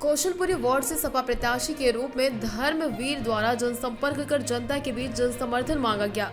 Kaushalpuri ward से सपा प्रत्याशी के रूप में धर्मवीर द्वारा जनसंपर्क कर जनता के बीच जन समर्थन मांगा गया।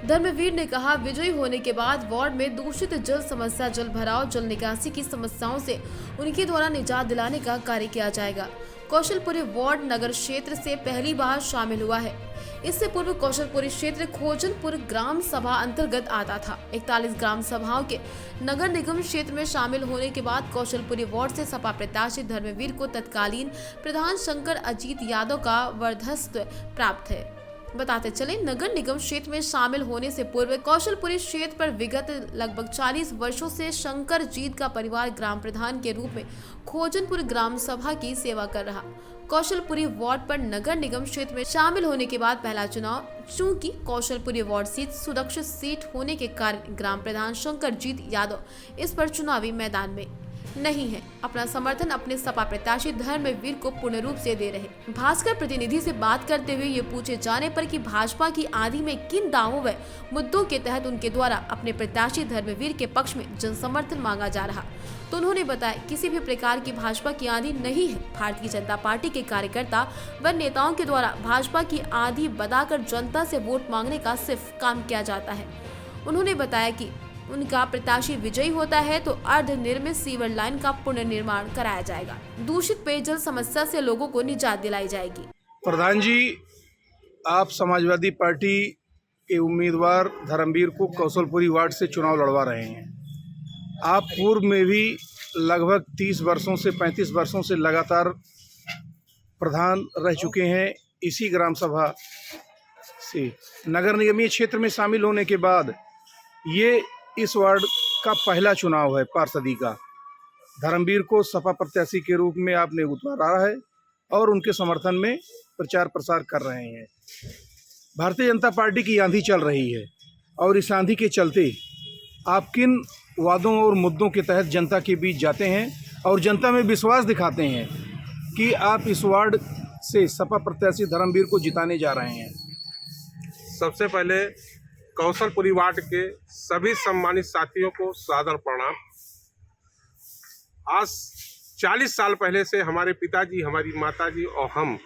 धर्मवीर ने कहा, विजयी होने के बाद वार्ड में दूषित जल समस्या, जल भराव, जल निकासी की समस्याओं से उनके द्वारा निजात दिलाने का कार्य किया जाएगा। कौशलपुरी वार्ड नगर क्षेत्र से पहली बार शामिल हुआ है। इससे पूर्व कौशलपुरी क्षेत्र खोजनपुर ग्राम सभा अंतर्गत आता था। 41 ग्राम सभाओं के नगर निगम क्षेत्र में शामिल होने के बाद कौशलपुरी वार्ड से सपा प्रत्याशी धर्मवीर को तत्कालीन प्रधान शंकर अजीत यादव का वर्चस्व प्राप्त है। बताते चले, नगर निगम क्षेत्र में शामिल होने से पूर्व कौशलपुरी क्षेत्र पर विगत लगभग 40 वर्षों से शंकर जीत का परिवार ग्राम प्रधान के रूप में खोजनपुर ग्राम सभा की सेवा कर रहा। कौशलपुरी वार्ड पर नगर निगम क्षेत्र में शामिल होने के बाद पहला चुनाव, चूंकि कौशलपुरी वार्ड सीट सुरक्षित सीट होने के कारण ग्राम प्रधान शंकर जीत यादव इस पर चुनावी मैदान में नहीं है। अपना समर्थन अपने सपा प्रत्याशी धर्मवीर को पूर्ण रूप से दे रहे। भास्कर प्रतिनिधि से बात करते हुए ये पूछे जाने पर कि भाजपा की आंधी में किन दावों व मुद्दों के तहत उनके द्वारा अपने प्रत्याशी धर्मवीर के पक्ष में जन समर्थन मांगा जा रहा, तो उन्होंने बताया, किसी भी प्रकार की भाजपा की आंधी नहीं है। भारतीय जनता पार्टी के कार्यकर्ता व नेताओं के द्वारा भाजपा की आंधी बताकर जनता से वोट मांगने का सिर्फ काम किया जाता है। उन्होंने बताया कि उनका प्रत्याशी विजयी होता है तो अर्ध निर्मित सीवर लाइन का पुनर्निर्माण कराया जाएगा। दूषित पेयजल समस्या से लोगों को निजात दिलाई जाएगी। प्रधान जी, आप समाजवादी पार्टी के उम्मीदवार धर्मवीर को कौशलपुरी वार्ड से चुनाव लड़वा रहे हैं। आप पूर्व में भी लगभग 30 वर्षों से 35 वर्षों से लगातार प्रधान रह चुके हैं। इसी ग्राम सभा से नगर निगमीय क्षेत्र में शामिल होने के बाद ये इस वार्ड का पहला चुनाव है पार्षदी का। धर्मवीर को सपा प्रत्याशी के रूप में आपने उतारा है और उनके समर्थन में प्रचार प्रसार कर रहे हैं। भारतीय जनता पार्टी की आंधी चल रही है और इस आंधी के चलते आप किन वादों और मुद्दों के तहत जनता के बीच जाते हैं और जनता में विश्वास दिखाते हैं कि आप इस वार्ड से सपा प्रत्याशी धर्मवीर को जिताने जा रहे हैं? सबसे पहले कौशलपुरी वार्ड के सभी सम्मानित साथियों को सादर प्रणाम। आज 40 साल पहले से हमारे पिताजी, हमारी माताजी और हम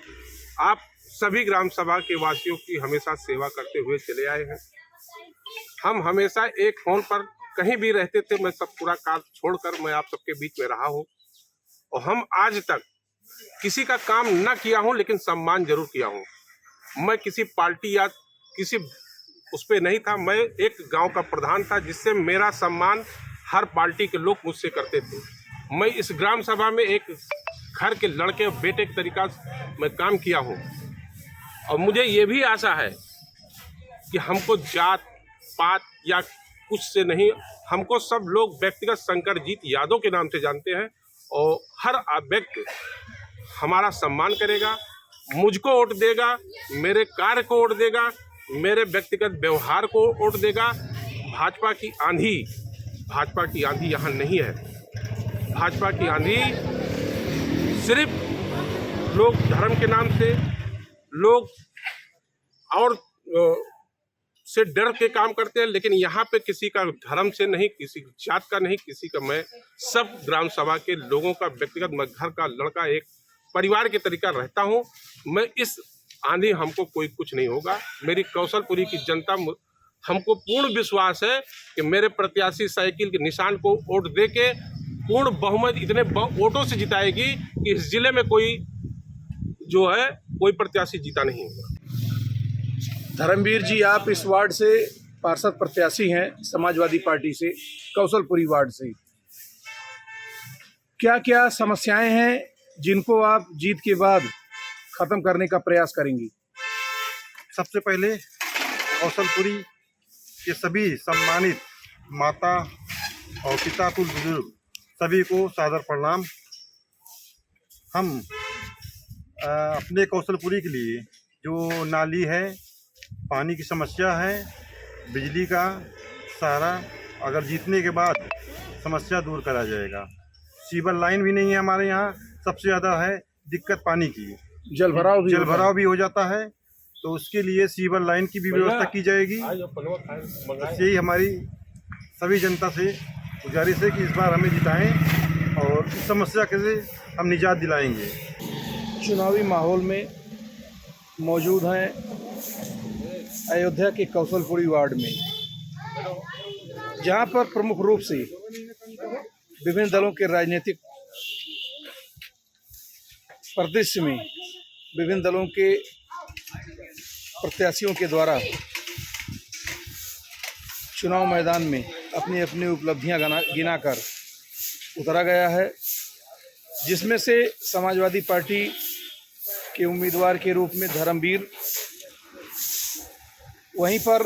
आप सभी ग्राम सभा के वासियों की हमेशा सेवा करते हुए चले आए हैं। हम हमेशा एक फोन पर कहीं भी रहते थे, मैं सब पूरा कार्य छोड़कर मैं आप सबके बीच में रहा हूँ और हम आज तक किसी का काम न किया हूँ लेकिन सम्मान जरूर किया हूँ। मैं किसी पार्टी या किसी उस पर नहीं था, मैं एक गांव का प्रधान था जिससे मेरा सम्मान हर पार्टी के लोग मुझसे करते थे। मैं इस ग्राम सभा में एक घर के लड़के बेटे के तरीका मैं काम किया हूँ और मुझे ये भी आशा है कि हमको जात पात या कुछ से नहीं, हमको सब लोग व्यक्तिगत शंकर जीत यादव के नाम से जानते हैं और हर व्यक्ति हमारा सम्मान करेगा, मुझको वोट देगा, मेरे कार्य को वोट देगा, मेरे व्यक्तिगत व्यवहार को वोट देगा। भाजपा की आंधी यहाँ नहीं है। भाजपा की आंधी सिर्फ लोग धर्म के नाम से, लोग और से डर के काम करते हैं, लेकिन यहाँ पे किसी का धर्म से नहीं, किसी जात का नहीं, किसी का, मैं सब ग्राम सभा के लोगों का व्यक्तिगत, मैं घर का लड़का एक परिवार के तरीका रहता हूँ। मैं इस आंधी हमको कोई कुछ नहीं होगा। मेरी कौशलपुरी की जनता, हमको पूर्ण विश्वास है कि मेरे प्रत्याशी साइकिल के निशान को वोट दे के पूर्ण बहुमत इतने वोटों से जिताएगी कि इस जिले में कोई जो है कोई प्रत्याशी जीता नहीं होगा। धर्मवीर जी, आप इस वार्ड से पार्षद प्रत्याशी हैं समाजवादी पार्टी से, कौशलपुरी वार्ड से। क्या क्या समस्याएं हैं जिनको आप जीत के बाद खत्म करने का प्रयास करेंगी? सबसे पहले कौशलपुरी के सभी सम्मानित माता और पिता कुल बुजुर्ग सभी को सादर प्रणाम। हम अपने कौशलपुरी के लिए जो नाली है, पानी की समस्या है, बिजली का सारा अगर जीतने के बाद समस्या दूर करा जाएगा। सीवर लाइन भी नहीं है हमारे यहाँ, सबसे ज़्यादा है दिक्कत पानी की। जल भराव भी हो जाता है, तो उसके लिए सीवर लाइन की भी व्यवस्था की जाएगी। यही हमारी सभी जनता से गुजारिश है कि इस बार हमें जिताएं और इस समस्या के से हम निजात दिलाएंगे। चुनावी माहौल में मौजूद हैं अयोध्या के कौशलपुरी वार्ड में, जहां पर प्रमुख रूप से विभिन्न दलों के राजनीतिक परिदृश्य में विभिन्न दलों के प्रत्याशियों के द्वारा चुनाव मैदान में अपनी अपनी उपलब्धियां गिनाकर उतारा गया है, जिसमें से समाजवादी पार्टी के उम्मीदवार के रूप में धर्मवीर, वहीं पर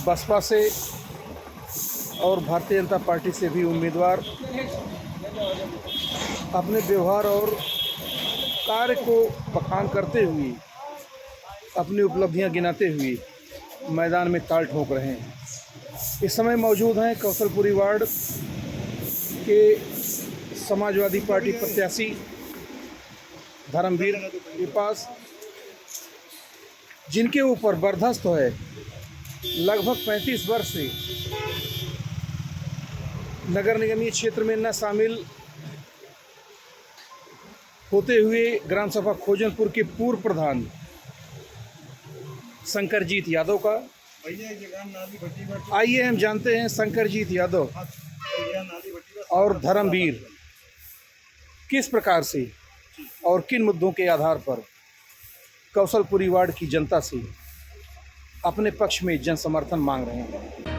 बसपा से और भारतीय जनता पार्टी से भी उम्मीदवार अपने व्यवहार और कार्य को बखान करते हुए, अपनी उपलब्धियां गिनाते हुए मैदान में ताल ठोक रहे हैं। इस समय मौजूद हैं कौशलपुरी वार्ड के समाजवादी पार्टी प्रत्याशी धर्मवीर के पास, जिनके ऊपर बर्दाश्त है लगभग 35 वर्ष से नगर निगमीय क्षेत्र में न शामिल होते हुए ग्राम सभा खोजनपुर के पूर्व प्रधान शंकरजीत यादव का। आइए हम जानते हैं शंकरजीत यादव और धर्मवीर किस प्रकार से और किन मुद्दों के आधार पर कौशलपुरी वार्ड की जनता से अपने पक्ष में जन समर्थन मांग रहे हैं।